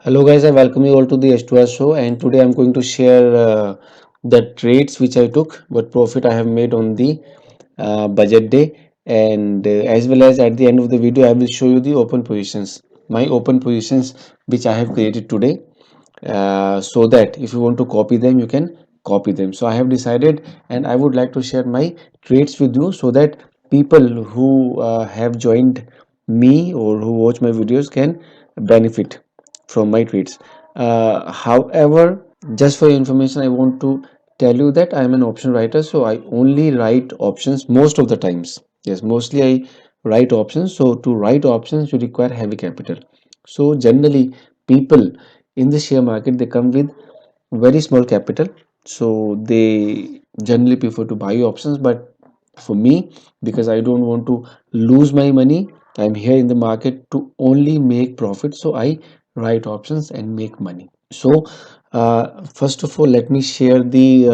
Hello guys, I welcome you all to the S2R show, and today I'm going to share the trades which I took, what profit I have made on the budget day, and as well as at the end of the video I will show you the open positions, my open positions which I have created today, so that if you want to copy them you can copy them. So I have decided and I would like to share my trades with you so that people who have joined me or who watch my videos can benefit from my trades. However, just for your information, I want to tell you that I am an option writer, so I only write options most of the times. Yes, mostly I write options. So to write options you require heavy capital. So generally people in the share market they come with very small capital, so they generally prefer to buy options. But for me, because I don't want to lose my money, I'm here in the market to only make profit, so I write options and make money. So first of all, let me share the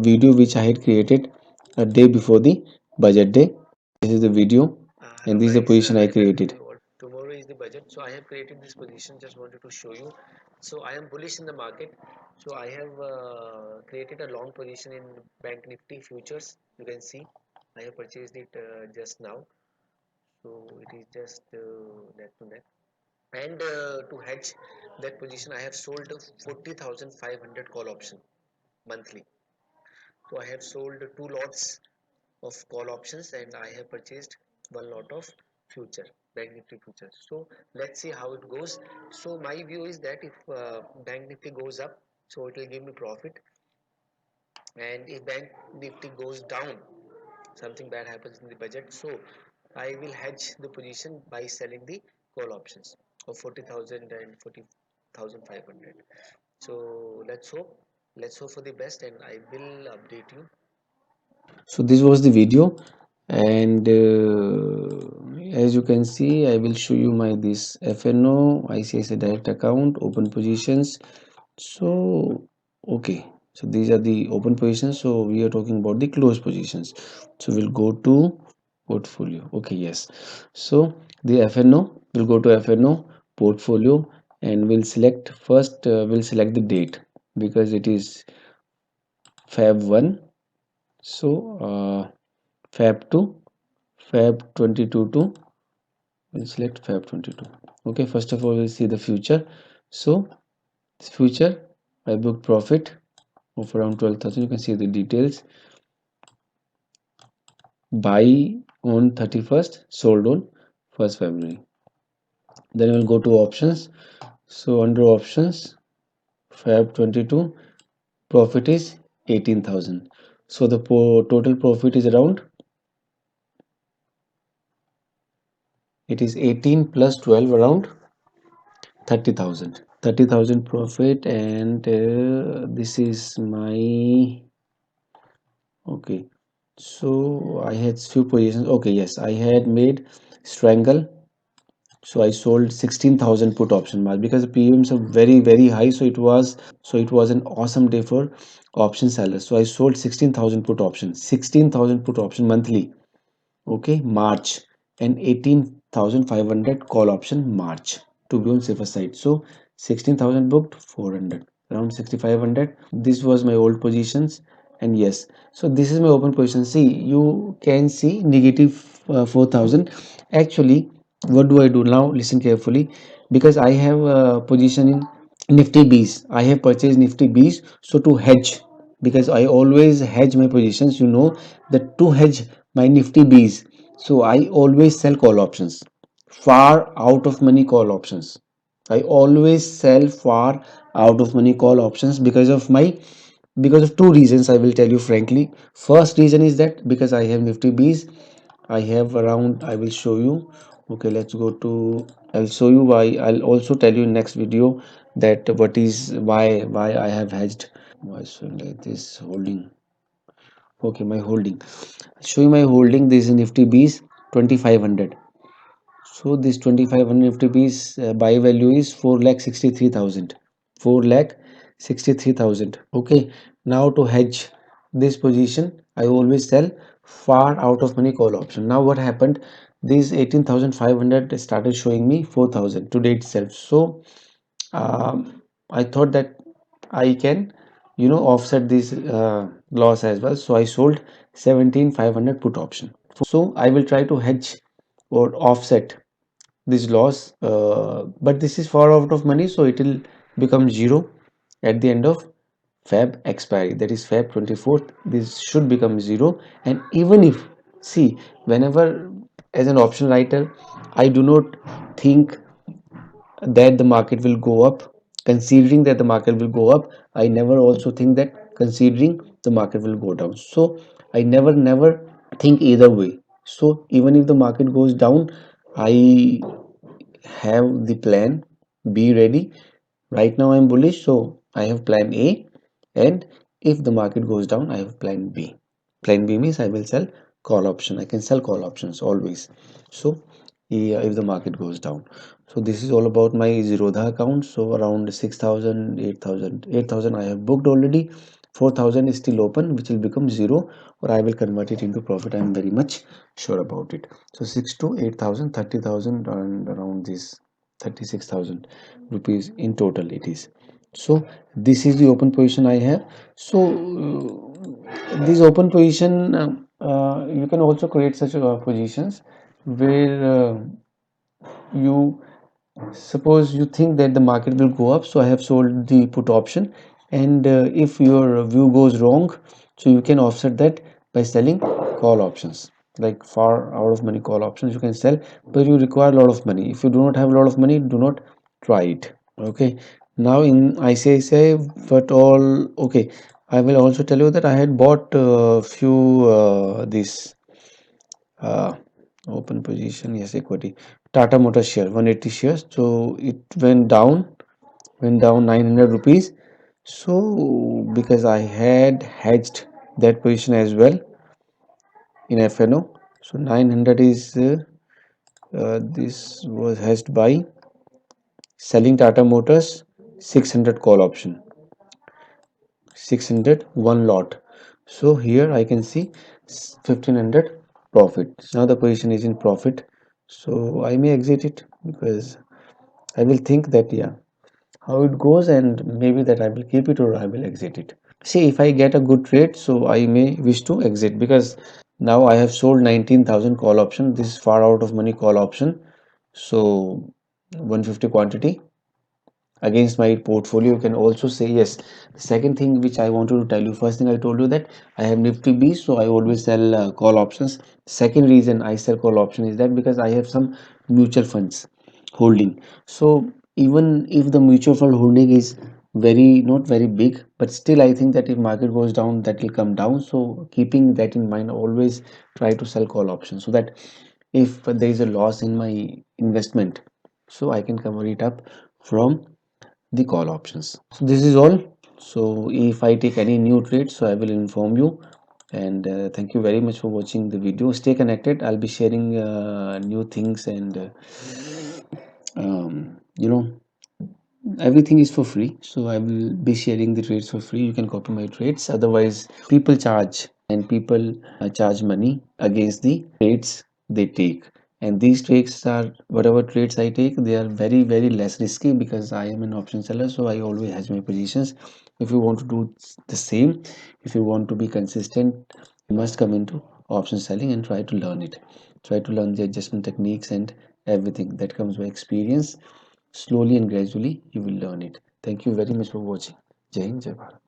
video which I had created a day before the budget day. This is the video, and Hello this is the guys, position I I welcome created. you all. Tomorrow is the budget, so I have created this position. Just wanted to show you. So I am bullish in the market. So I have created a long position in Bank Nifty futures. You can see I have purchased it just now. So it is just neck to neck. And to hedge that position, I have sold 40,500 call option monthly. So I have sold two lots of call options and I have purchased one lot of future bank nifty futures. So let's see how it goes. So my view is that if bank nifty goes up, so it will give me profit, and if bank nifty goes down, something bad happens in the budget, so I will hedge the position by selling the call options of 40,000 and 40,500. So let's hope for the best, and I will update you. So this was the video, and as you can see, I will show you my this FNO ICICI direct account open positions. So okay, so these are the open positions. So we are talking about the closed positions. So we'll go to portfolio. Okay, yes. So the FNO, we'll go to FNO portfolio, and we'll select first. We'll select the date because it is Feb 1. So Feb 2, Feb 22 to, we'll select Feb 22. Okay, first of all we'll see the future. So this future I booked profit of around 12,000. You can see the details. Buy on 31st, sold on 1st February. Then we'll go to options. So under options, Feb 22, profit is 18,000. So the total profit is around, it is 18 plus 12, around 30,000. 30,000 profit, and this is my, okay. So I had few positions. Okay, yes, I had made strangle. So I sold 16,000 put option mark because the PMs are very high. So it was an awesome day for option sellers. So I sold 16,000 put option, 16,000 put option monthly. Okay, March, and 18,500 call option March, to be on safer side. So 16,000 booked, 400, around 6,500. This was my old positions, and yes, so this is my open position. See, you can see negative 4,000. Actually, what do I do now? Listen carefully, because I have a position in Nifty Bs. I have purchased Nifty Bs, so to hedge, because I always hedge my positions. You know that to hedge my Nifty Bs, so I always sell call options, far out of money call options. I always sell far out of money call options because of my, because of two reasons. I will tell you frankly. First reason is that because I have Nifty Bs, I have around, I will show you. Okay, let's go to, I'll show you why. I'll also tell you in next video that what is, why I have hedged. Why so like this holding? Okay, my holding. I'll show you my holding. This is Nifty Bs 2500. So this 2500 Nifty Bs buy value is 4,63,000. 4,63,000. Okay. Now to hedge this position, I always sell far out of money call option. Now what happened? This 18,500 started showing me 4,000 today itself. So I thought that I can, offset this loss as well. So I sold 17,500 put option. So I will try to hedge or offset this loss, but this is far out of money, so it will become zero at the end of Feb expiry, that is Feb 24th. This should become zero. And even if, see, whenever as an option writer, I do not think that the market will go up. Considering that the market will go up, I never also think that considering the market will go down. So I never think either way. So even if the market goes down, I have the plan B ready. Right now I'm bullish, so I have plan A, and if the market goes down, I have plan B. Plan B means I will sell call option. I can sell call options always. So yeah, if the market goes down. So this is all about my Zerodha account. So around 6,000, 8,000, 8,000 I have booked already. 4,000 is still open, which will become zero, or I will convert it into profit. I am very much sure about it. So 6 to 8,000, 30,000, and around this 36,000 rupees in total it is. So this is the open position I have. So this open position, you can also create such positions where you suppose you think that the market will go up, so I have sold the put option, and if your view goes wrong, so you can offset that by selling call options, like far out of money call options you can sell, but you require a lot of money. If you do not have a lot of money, do not try it. Okay, now in ICICI, but all okay, I will also tell you that I had bought a few this uh, open position, yes, equity Tata Motors share 180 shares, so it went down 900 rupees. So because I had hedged that position as well in FNO, so 900 is this was hedged by selling Tata Motors 600 call option, 600 one lot. So here I can see 1500 profit. Now the position is in profit, so I may exit it because I will think that, yeah, how it goes, and maybe that I will keep it or I will exit it. See, if I get a good trade, so I may wish to exit, because now I have sold 19,000 call option. This is far out of money call option, so 150 quantity against my portfolio. You can also say yes. The second thing which I wanted to tell you, first thing I told you that I have Nifty B, so I always sell call options. Second reason I sell call option is that because I have some mutual funds holding. So even if the mutual fund holding is very not very big, but still I think that if market goes down, that will come down. So keeping that in mind, always try to sell call options, so that if there is a loss in my investment, so I can cover it up from the call options. So this is all. So if I take any new trades, so I will inform you. And thank you very much for watching the video. Stay connected. I'll be sharing new things, and you know, everything is for free. So I will be sharing the trades for free. You can copy my trades. Otherwise, people charge, and people charge money against the trades they take. And these trades are, whatever trades I take, they are very less risky, because I am an option seller, so I always hedge my positions. If you want to do the same, if you want to be consistent, you must come into option selling and try to learn it. Try to learn the adjustment techniques and everything that comes by experience. Slowly and gradually you will learn it. Thank you very much for watching. Jai Hind, Jai Bharat.